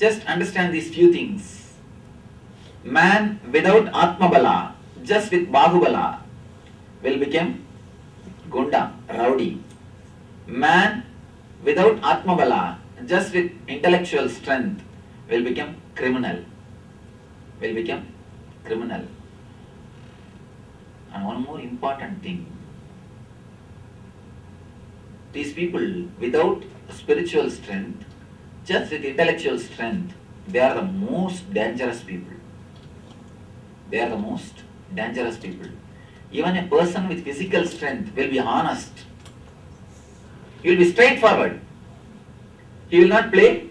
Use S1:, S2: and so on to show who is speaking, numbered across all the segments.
S1: Just understand these few things. Man without Atmabala, just with Bahubala, will become Gunda, rowdy. Man without Atmabala, just with intellectual strength, will become criminal. Will become criminal. And one more important thing. These people without spiritual strength, just with intellectual strength, they are the most dangerous people. They are the most dangerous people. Even a person with physical strength will be honest. He will be straightforward. He will not play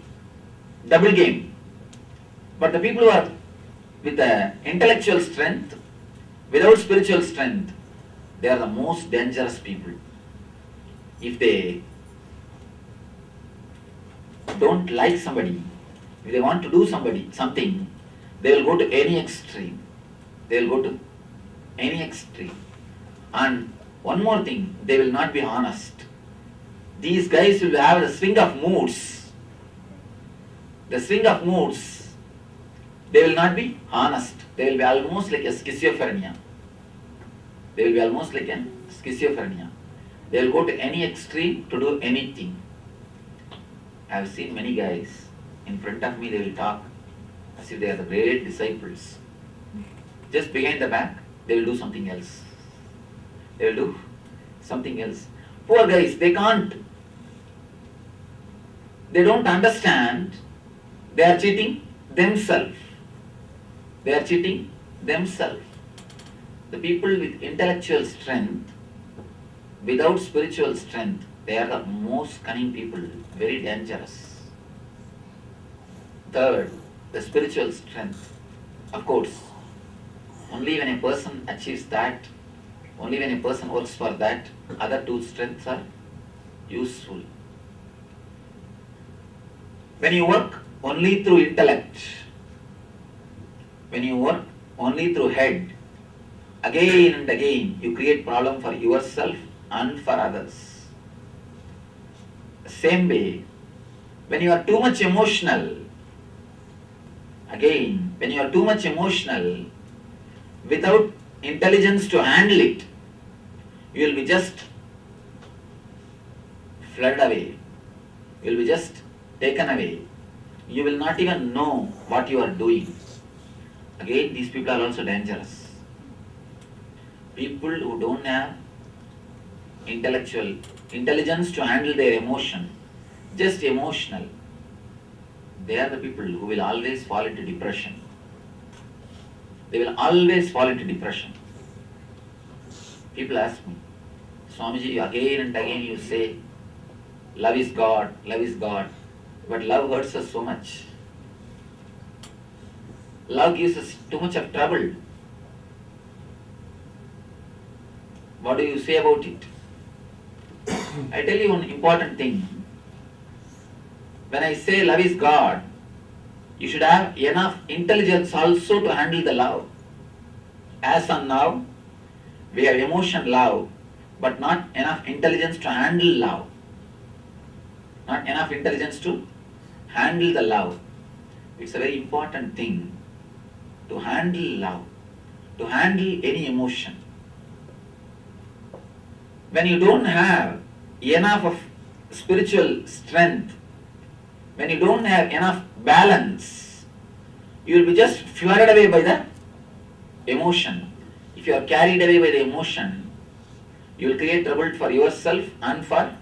S1: double game. But the people who are with intellectual strength, without spiritual strength, they are the most dangerous people. If they don't like somebody, if they want to do something, they will go to any extreme. They will go to any extreme. And one more thing, they will not be honest. These guys will have the swing of moods. The swing of moods, they will not be honest. They will be almost like a schizophrenia. They will be almost like a schizophrenia. They will go to any extreme to do anything. I have seen many guys, in front of me they will talk as if they are the great disciples. Just behind the back, they will do something else. They will do something else. Poor guys, they can't. They don't understand. They are cheating themselves. They are cheating themselves. The people with intellectual strength, without spiritual strength, they are the most cunning people, very dangerous. Third, the spiritual strength. Of course, only when a person achieves that, only when a person works for that, other two strengths are useful. When you work only through intellect, when you work only through head, again and again you create problem for yourself and for others. Same way, when you are too much emotional, again, when you are too much emotional, without intelligence to handle it, you will be just flooded away. You will be just taken away. You will not even know what you are doing. Again, these people are also dangerous. People who don't have intellectual intelligence to handle their emotion, just emotional, they are the people who will always fall into depression. They will always fall into depression. People ask me, Swamiji, again and again you say, love is God, but love hurts us so much. Love gives us too much of trouble. What do you say about it? I tell you one important thing. When I say love is God, you should have enough intelligence also to handle the love. As on now, we have emotion love, but not enough intelligence to handle love. Not enough intelligence to handle the love. It's a very important thing to handle love, to handle any emotion. When you don't have enough of spiritual strength, when you don't have enough balance, you will be just flooded away by the emotion. If you are carried away by the emotion, you will create trouble for yourself and for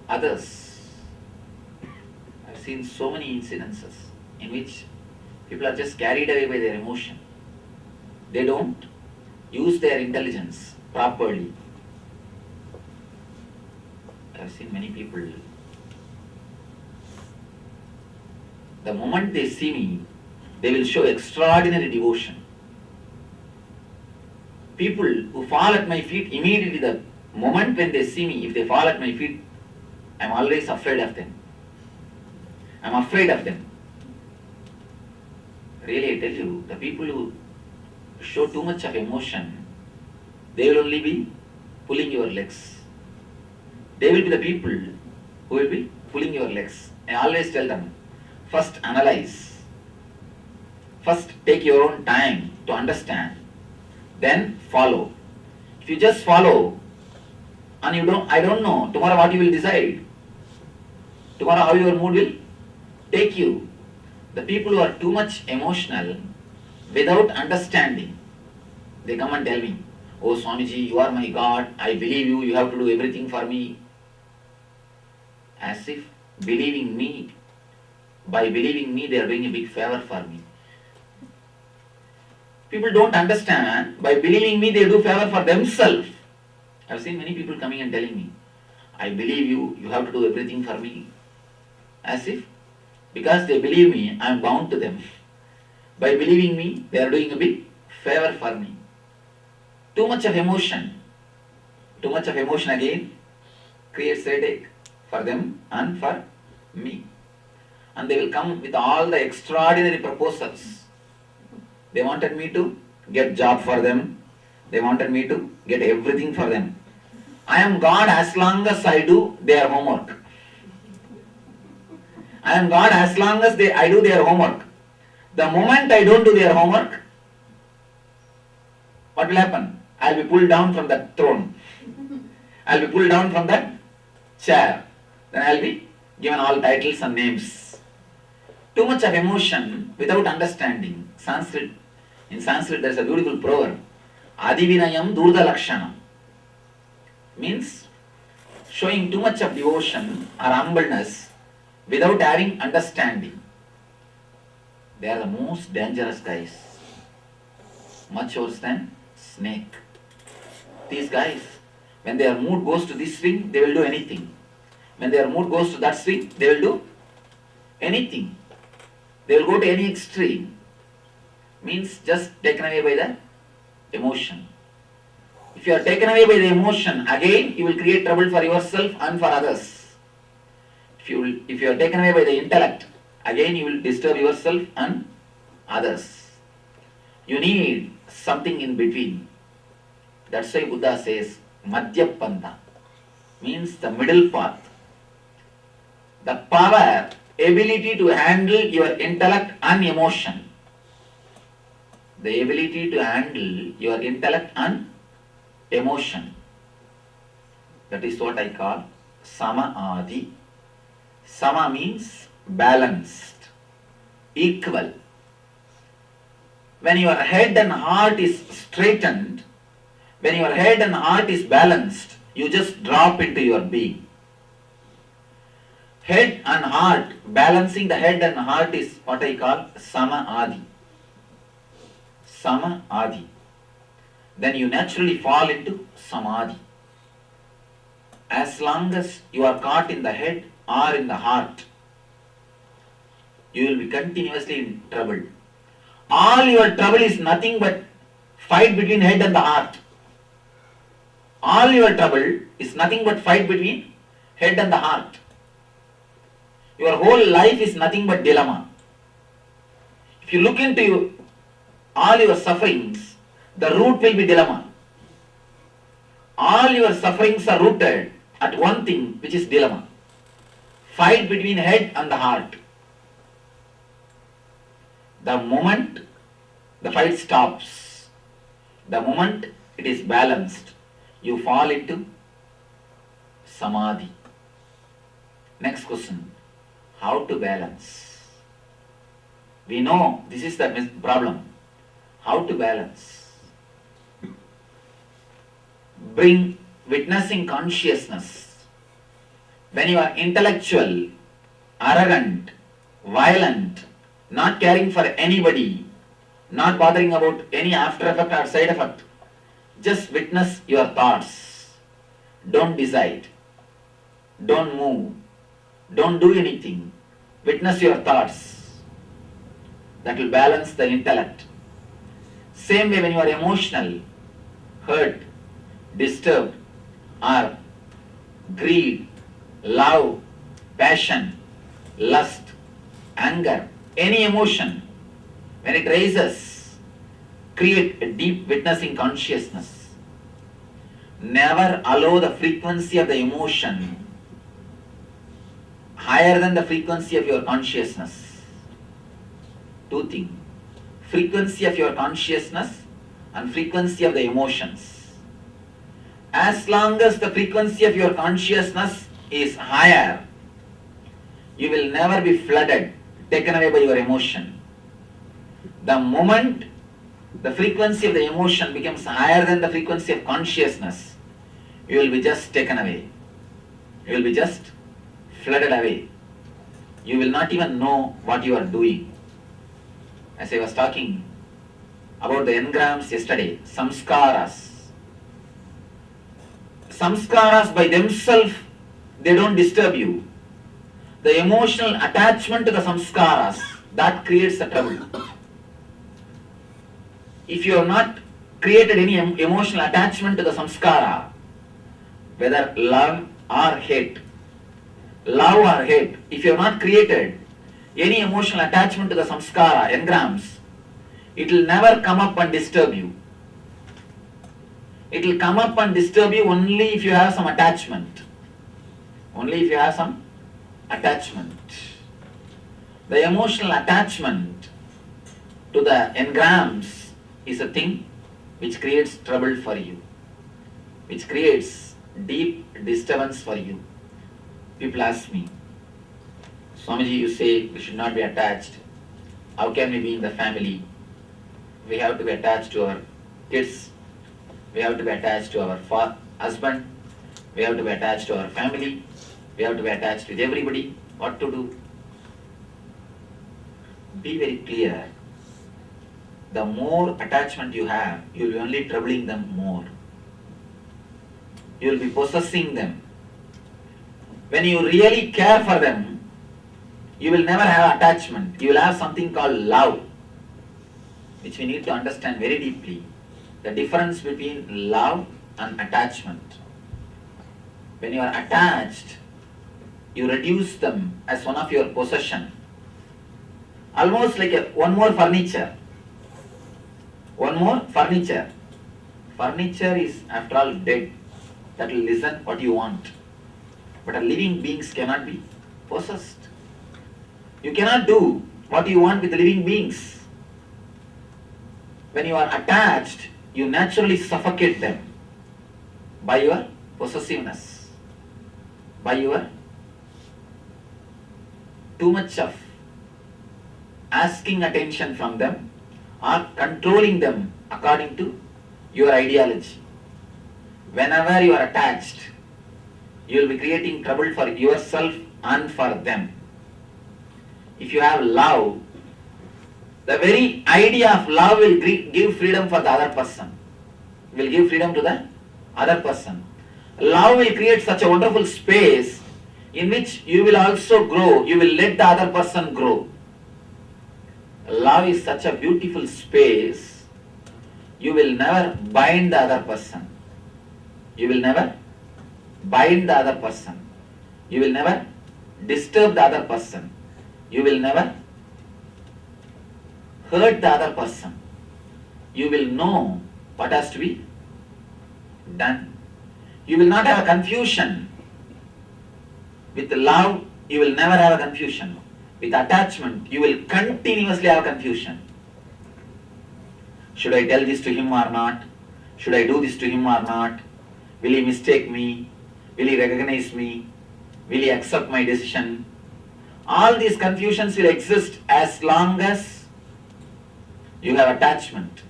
S1: others. I've seen so many incidences in which people are just carried away by their emotion. They don't use their intelligence properly. I've seen many people, the moment they see me, they will show extraordinary devotion. People who fall at my feet immediately, the moment when they see me, if they fall at my feet, I'm always afraid of them. I'm afraid of them. Really, I tell you, the people who show too much of emotion, they will only be pulling your legs. They will be the people who will be pulling your legs. I always tell them, First analyze. First take your own time to understand. Then follow. If you just follow and I don't know tomorrow what you will decide. Tomorrow how your mood will take you. The people who are too much emotional without understanding, they come and tell me, oh Swamiji, you are my God, I believe you, you have to do everything for me. As if believing me, by believing me, they are doing a big favor for me. People don't understand, by believing me, they do favor for themselves. I have seen many people coming and telling me, I believe you, you have to do everything for me. As if, because they believe me, I am bound to them. By believing me, they are doing a big favor for me. Too much of emotion again creates headache for them and for me. And they will come with all the extraordinary proposals. They wanted me to get job for them. They wanted me to get everything for them. I am God as long as I do their homework. I am God as long as I do their homework. The moment I don't do their homework, what will happen? I will be pulled down from that throne. I will be pulled down from that chair. Then I will be given all titles and names. Too much of emotion without understanding. In Sanskrit there is a beautiful proverb. Adivinayam durda lakshanam. Means showing too much of devotion or humbleness without having understanding. They are the most dangerous guys. Much worse than snake. These guys, when their mood goes to this swing, they will do anything. When their mood goes to that swing, they will do anything. They will go to any extreme. Means just taken away by the emotion. If you are taken away by the emotion, again you will create trouble for yourself and for others. If you are taken away by the intellect, again you will disturb yourself and others. You need something in between. That's why Buddha says Madhyapanta, means the middle path. The power, ability to handle your intellect and emotion. The ability to handle your intellect and emotion. That is what I call Sama Adi. Sama means balanced, equal. When your head and heart is straightened, when your head and heart is balanced, you just drop into your being. Head and heart, balancing the head and heart is what I call Sama Adi. Sama Adi. Then you naturally fall into Samadhi. As long as you are caught in the head or in the heart, you will be continuously in trouble. All your trouble is nothing but fight between head and the heart. All your trouble is nothing but fight between head and the heart. Your whole life is nothing but dilemma. If you look into all your sufferings, the root will be dilemma. All your sufferings are rooted at one thing, which is dilemma. Fight between head and the heart. The moment the fight stops, the moment it is balanced, you fall into Samadhi. Next question. How to balance? We know this is the problem. How to balance? Bring witnessing consciousness. When you are intellectual, arrogant, violent, not caring for anybody, not bothering about any after effect or side effect, just witness your thoughts. Don't decide. Don't move. Don't do anything. Witness your thoughts. That will balance the intellect. Same way when you are emotional, hurt, disturbed, or greed, love, passion, lust, anger, any emotion, when it rises, create a deep witnessing consciousness. Never allow the frequency of the emotion higher than the frequency of your consciousness. two things: frequency of your consciousness and frequency of the emotions. As long as the frequency of your consciousness is higher, you will never be flooded, taken away by your emotion. The moment the frequency of the emotion becomes higher than the frequency of consciousness, you will be just taken away. You will be just flooded away. You will not even know what you are doing. As I was talking about the engrams yesterday, samskaras. Samskaras by themselves, they don't disturb you. The emotional attachment to the samskaras, that creates the trouble. If you have not created any emotional attachment to the samskara, whether love or hate, if you have not created any emotional attachment to the samskara, engrams, it will never come up and disturb you. It will come up and disturb you only if you have some attachment. Only if you have some attachment. The emotional attachment to the engrams is a thing which creates trouble for you, which creates deep disturbance for you. People ask me, Swamiji, you say we should not be attached. How can we be in the family? We have to be attached to our kids. We have to be attached to our husband. We have to be attached to our family. We have to be attached with everybody. What to do? Be very clear. The more attachment you have, you will be only troubling them more. You will be possessing them. When you really care for them, you will never have attachment. You will have something called love, which we need to understand very deeply. The difference between love and attachment. When you are attached, you reduce them as one of your possession. Almost like one more furniture. One more furniture. Furniture is after all dead. That will listen what you want. But a living beings cannot be possessed. You cannot do what you want with the living beings. When you are attached, you naturally suffocate them by your possessiveness, by your too much of asking attention from them or controlling them according to your ideology. Whenever you are attached, you will be creating trouble for yourself and for them. If you have love, the very idea of love will give freedom for the other person. Will give freedom to the other person. Love will create such a wonderful space in which you will also grow. You will let the other person grow. Love is such a beautiful space. You will never bind the other person. You will never bind the other person. You will never disturb the other person. You will never hurt the other person. You will know what has to be done. You will not have a confusion. With love, you will never have a confusion. With attachment, you will continuously have confusion. Should I tell this to him or not? Should I do this to him or not? Will he mistake me? Will he recognize me? Will he accept my decision? All these confusions will exist as long as you have attachment.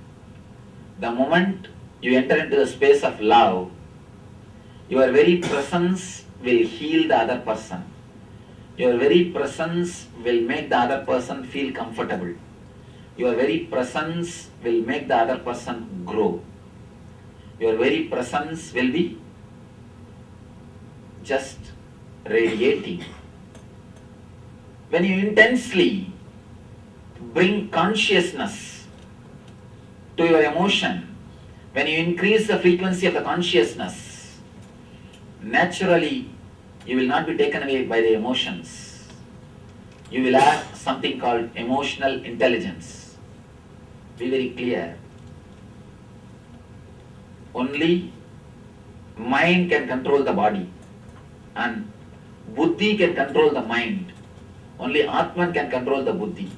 S1: The moment you enter into the space of love, your very presence will heal the other person. Your very presence will make the other person feel comfortable. Your very presence will make the other person grow. Your very presence will be just radiating. When you intensely bring consciousness to your emotion, when you increase the frequency of the consciousness, naturally you will not be taken away by the emotions. You will have something called emotional intelligence. Be very clear. Only mind can control the body and buddhi can control the mind. Only Atman can control the buddhi.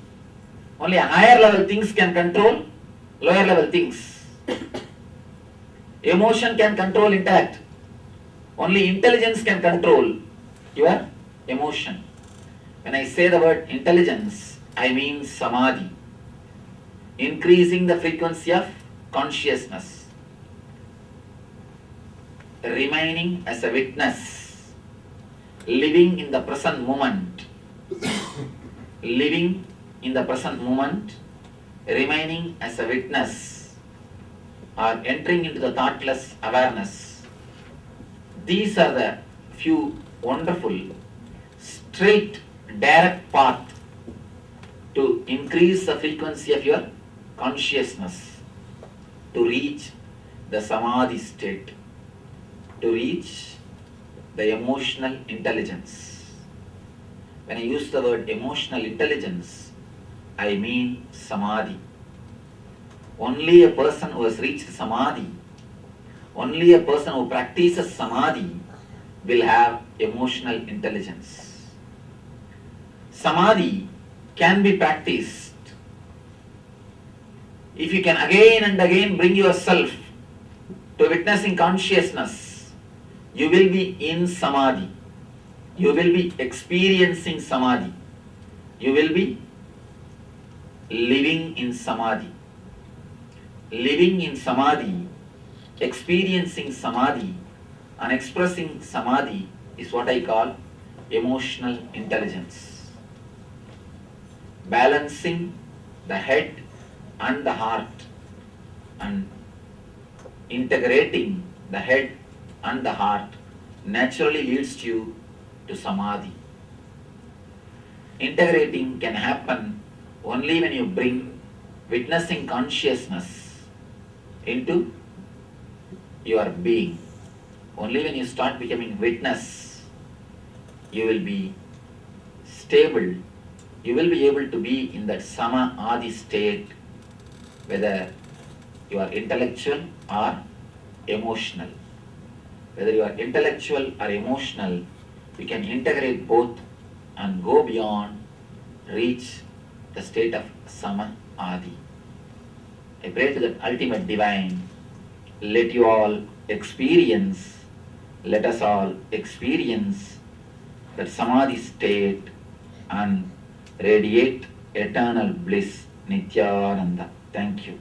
S1: Only higher level things can control lower level things. Emotion can control intellect. Only intelligence can control your emotion. When I say the word intelligence, I mean samadhi. Increasing the frequency of consciousness. Remaining as a witness. Living in the present moment. Living in the present moment. Remaining as a witness. Or entering into the thoughtless awareness. These are the few wonderful, straight, direct path to increase the frequency of your consciousness, to reach the samadhi state, to reach the emotional intelligence. When I use the word emotional intelligence, I mean samadhi. Only a person who has reached samadhi, only a person who practices samadhi will have emotional intelligence. Samadhi can be practiced if you can again and again bring yourself to witnessing consciousness. You will be in samadhi. You will be experiencing samadhi. You will be living in samadhi. Living in samadhi, experiencing samadhi, and expressing samadhi is what I call emotional intelligence. Balancing the head and the heart and integrating the head and the heart naturally leads you to samadhi. Integrating can happen only when you bring witnessing consciousness into your being. Only when you start becoming witness, you will be stable. You will be able to be in that samadhi state, whether you are intellectual or emotional. Whether you are intellectual or emotional, you can integrate both and go beyond, reach the state of samadhi. I pray to the ultimate divine, let you all experience, let us all experience that samadhi state and radiate eternal bliss, Nityananda. Thank you.